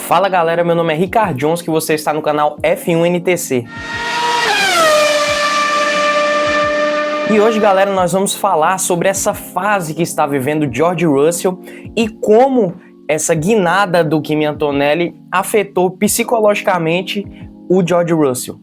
Fala galera, meu nome é Ricardo Jones, que você está no canal F1 NTC. E hoje, galera, nós vamos falar sobre essa fase que está vivendo George Russell e como essa guinada do Kimi Antonelli afetou psicologicamente o George Russell.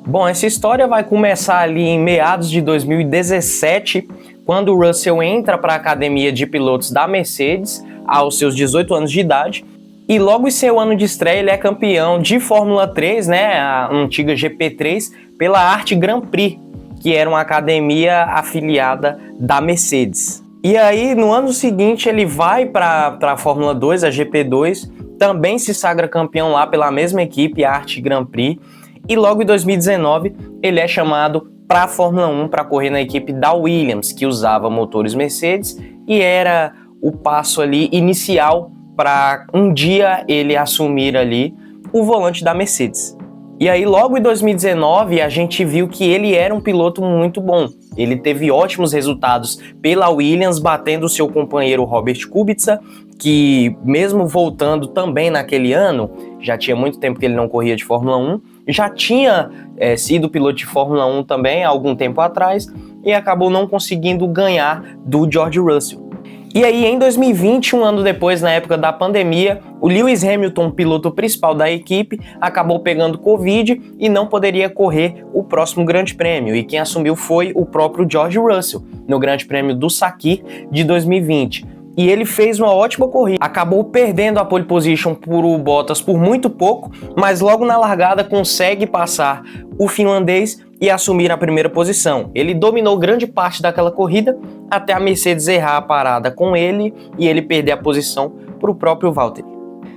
Bom, essa história vai começar ali em meados de 2017, quando o Russell entra para a academia de pilotos da Mercedes aos seus 18 anos de idade. E logo em seu ano de estreia ele é campeão de Fórmula 3, né, a antiga GP3, pela Arte Grand Prix, que era uma academia afiliada da Mercedes. E aí, no ano seguinte, ele vai para a Fórmula 2, a GP2, também se sagra campeão lá pela mesma equipe, a Arte Grand Prix, e logo em 2019 ele é chamado para a Fórmula 1 para correr na equipe da Williams, que usava motores Mercedes, e era o passo ali inicial para um dia ele assumir ali o volante da Mercedes. E aí logo em 2019 a gente viu que ele era um piloto muito bom. Ele teve ótimos resultados pela Williams, batendo seu companheiro Robert Kubica, que mesmo voltando também naquele ano, já tinha muito tempo que ele não corria de Fórmula 1, já tinha sido piloto de Fórmula 1 também há algum tempo atrás e acabou não conseguindo ganhar do George Russell. E aí, em 2020, um ano depois, na época da pandemia, o Lewis Hamilton, piloto principal da equipe, acabou pegando Covid e não poderia correr o próximo Grande Prêmio. E quem assumiu foi o próprio George Russell, no Grande Prêmio do Sakir de 2020. E ele fez uma ótima corrida. Acabou perdendo a pole position por o Bottas por muito pouco, mas logo na largada consegue passar o finlandês e assumir a primeira posição. Ele dominou grande parte daquela corrida até a Mercedes errar a parada com ele e ele perder a posição para o próprio Valtteri.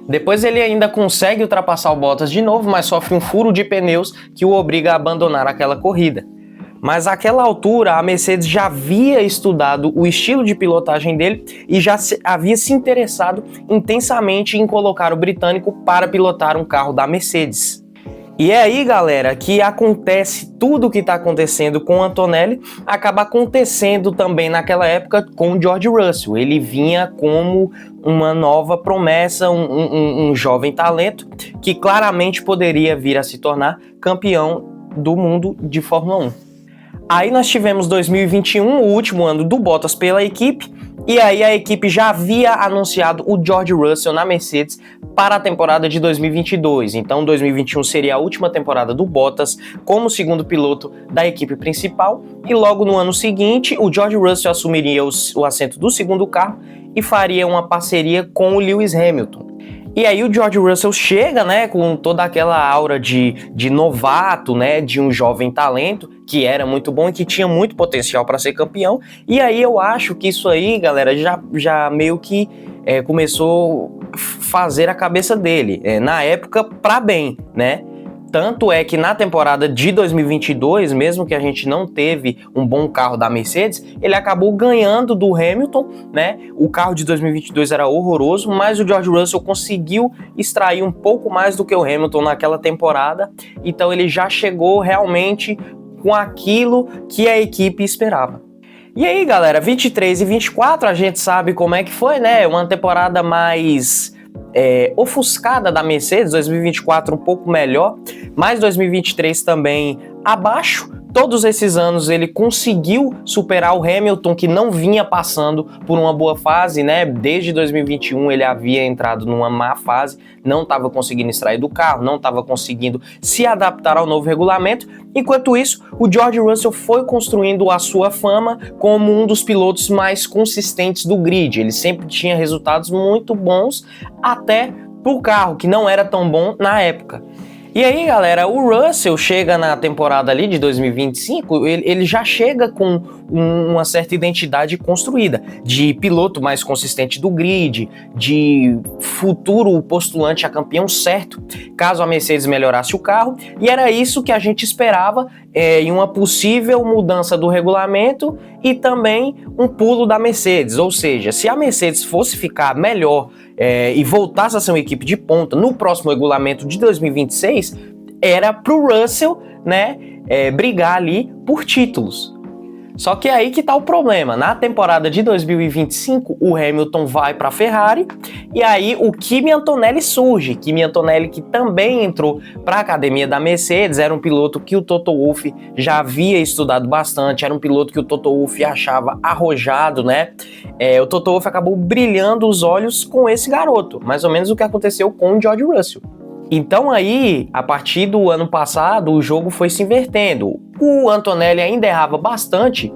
Depois ele ainda consegue ultrapassar o Bottas de novo, mas sofre um furo de pneus que o obriga a abandonar aquela corrida. Mas àquela altura a Mercedes já havia estudado o estilo de pilotagem dele e já havia se interessado intensamente em colocar o britânico para pilotar um carro da Mercedes. E é aí, galera, que acontece tudo o que está acontecendo com o Antonelli, acaba acontecendo também naquela época com o George Russell. Ele vinha como uma nova promessa, um jovem talento que claramente poderia vir a se tornar campeão do mundo de Fórmula 1. Aí nós tivemos 2021, o último ano do Bottas pela equipe, e aí a equipe já havia anunciado o George Russell na Mercedes para a temporada de 2022. Então 2021 seria a última temporada do Bottas como segundo piloto da equipe principal, e logo no ano seguinte o George Russell assumiria o assento do segundo carro e faria uma parceria com o Lewis Hamilton. E aí o George Russell chega, né, com toda aquela aura de novato, né, de um jovem talento, que era muito bom e que tinha muito potencial para ser campeão. E aí eu acho que isso aí, galera, já meio que começou a fazer a cabeça dele, na época, para bem, né? Tanto é que na temporada de 2022, mesmo que a gente não teve um bom carro da Mercedes, ele acabou ganhando do Hamilton, né? O carro de 2022 era horroroso, mas o George Russell conseguiu extrair um pouco mais do que o Hamilton naquela temporada, então ele já chegou realmente com aquilo que a equipe esperava. E aí, galera, 23 e 24 a gente sabe como é que foi, né? Uma temporada mais ofuscada da Mercedes, 2024 um pouco melhor, mas 2023 também abaixo. Todos esses anos ele conseguiu superar o Hamilton, que não vinha passando por uma boa fase, né? Desde 2021 ele havia entrado numa má fase, não estava conseguindo extrair do carro, não estava conseguindo se adaptar ao novo regulamento. Enquanto isso, o George Russell foi construindo a sua fama como um dos pilotos mais consistentes do grid. Ele sempre tinha resultados muito bons, até para o carro, que não era tão bom na época. E aí, galera, o Russell chega na temporada ali de 2025, ele já chega com uma certa identidade construída, de piloto mais consistente do grid, de futuro postulante a campeão certo, caso a Mercedes melhorasse o carro, e era isso que a gente esperava em uma possível mudança do regulamento e também um pulo da Mercedes, ou seja, se a Mercedes fosse ficar melhor e voltasse a ser uma equipe de ponta no próximo regulamento de 2026, era pro Russell, né, brigar ali por títulos. Só que aí que tá o problema. Na temporada de 2025, o Hamilton vai para a Ferrari e aí o Kimi Antonelli surge. Kimi Antonelli, que também entrou para a academia da Mercedes, era um piloto que o Toto Wolff já havia estudado bastante, era um piloto que o Toto Wolff achava arrojado, né? O Toto Wolff acabou brilhando os olhos com esse garoto, mais ou menos o que aconteceu com o George Russell. Então aí, a partir do ano passado, o jogo foi se invertendo. O Antonelli ainda errava bastante,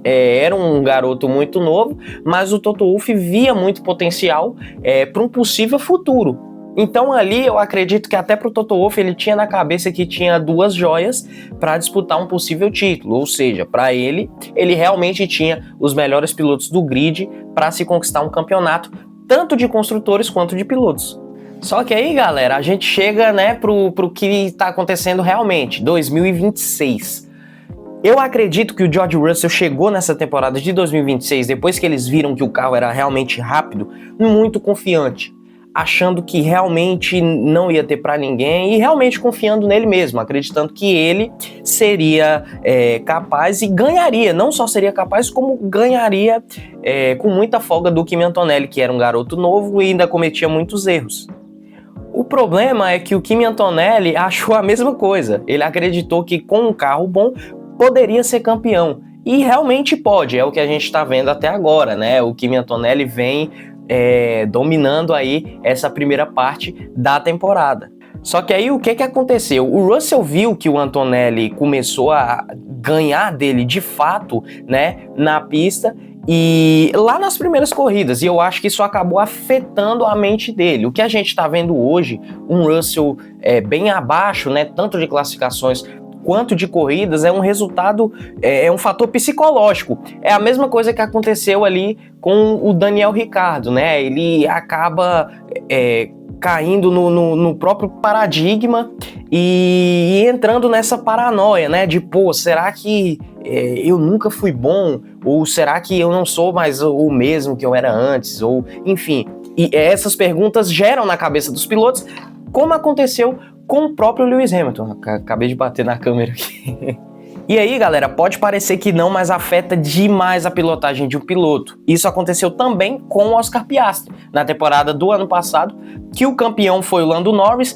era um garoto muito novo, mas o Toto Wolff via muito potencial para um possível futuro. Então ali eu acredito que até para o Toto Wolff ele tinha na cabeça que tinha duas joias para disputar um possível título, ou seja, para ele realmente tinha os melhores pilotos do grid para se conquistar um campeonato, tanto de construtores quanto de pilotos. Só que aí, galera, a gente chega, né, pro que está acontecendo realmente, 2026. Eu acredito que o George Russell chegou nessa temporada de 2026, depois que eles viram que o carro era realmente rápido, muito confiante, achando que realmente não ia ter para ninguém e realmente confiando nele mesmo, acreditando que ele seria capaz e ganharia, não só seria capaz, como ganharia com muita folga do Kimi Antonelli, que era um garoto novo e ainda cometia muitos erros. O problema é que o Kimi Antonelli achou a mesma coisa. Ele acreditou que com um carro bom poderia ser campeão. E realmente pode, é o que a gente está vendo até agora, né? O Kimi Antonelli vem dominando aí essa primeira parte da temporada. Só que aí o que aconteceu? O Russell viu que o Antonelli começou a ganhar dele de fato, né, na pista e lá nas primeiras corridas, e eu acho que isso acabou afetando a mente dele. O que a gente está vendo hoje, um Russell bem abaixo, né, tanto de classificações quanto de corridas, é um resultado, é um fator psicológico. É a mesma coisa que aconteceu ali com o Daniel Ricciardo, né? Ele acaba caindo no próprio paradigma e entrando nessa paranoia, né? De, pô, será que eu nunca fui bom? Ou será que eu não sou mais o mesmo que eu era antes? Ou, enfim, e essas perguntas geram na cabeça dos pilotos, como aconteceu com o próprio Lewis Hamilton. Acabei de bater na câmera aqui. E aí, galera, pode parecer que não, mas afeta demais a pilotagem de um piloto. Isso aconteceu também com o Oscar Piastri, na temporada do ano passado, que o campeão foi o Lando Norris.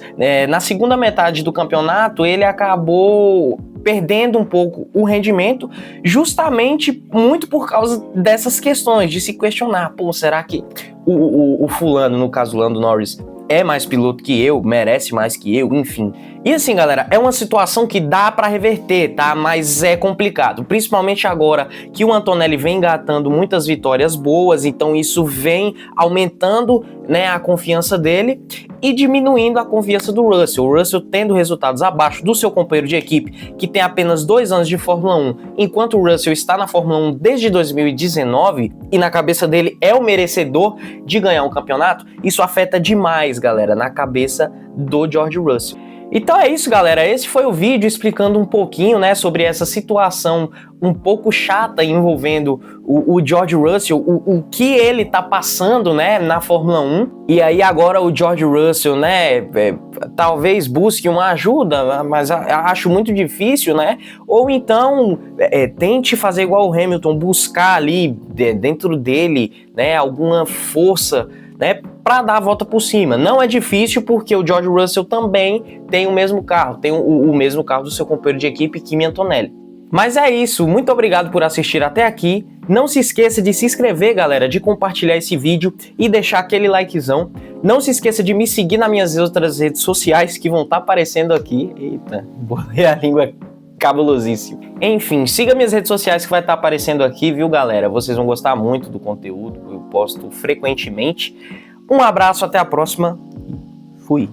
Na segunda metade do campeonato, ele acabou perdendo um pouco o rendimento, justamente muito por causa dessas questões, de se questionar, pô, será que o fulano, no caso Lando Norris, é mais piloto que eu, merece mais que eu, enfim. E assim, galera, é uma situação que dá pra reverter, tá? Mas é complicado, principalmente agora que o Antonelli vem engatando muitas vitórias boas, então isso vem aumentando, né, a confiança dele e diminuindo a confiança do Russell. O Russell tendo resultados abaixo do seu companheiro de equipe, que tem apenas 2 anos de Fórmula 1, enquanto o Russell está na Fórmula 1 desde 2019 e na cabeça dele é o merecedor de ganhar um campeonato, isso afeta demais, galera, na cabeça do George Russell. Então é isso, galera, esse foi o vídeo explicando um pouquinho, né, sobre essa situação um pouco chata envolvendo o George Russell, o que ele tá passando, né, na Fórmula 1, e aí agora o George Russell, né, talvez busque uma ajuda, mas acho muito difícil, né, ou então tente fazer igual o Hamilton, buscar ali dentro dele, né, alguma força, né, para dar a volta por cima. Não é difícil porque o George Russell também tem o mesmo carro, tem o mesmo carro do seu companheiro de equipe, Kimi Antonelli. Mas é isso, muito obrigado por assistir até aqui. Não se esqueça de se inscrever, galera, de compartilhar esse vídeo e deixar aquele likezão. Não se esqueça de me seguir nas minhas outras redes sociais que vão estar aparecendo aqui. Eita, bolei a língua cabulosíssimo. Enfim, siga minhas redes sociais que vai estar aparecendo aqui, viu, galera? Vocês vão gostar muito do conteúdo, eu posto frequentemente. Um abraço, até a próxima. Fui.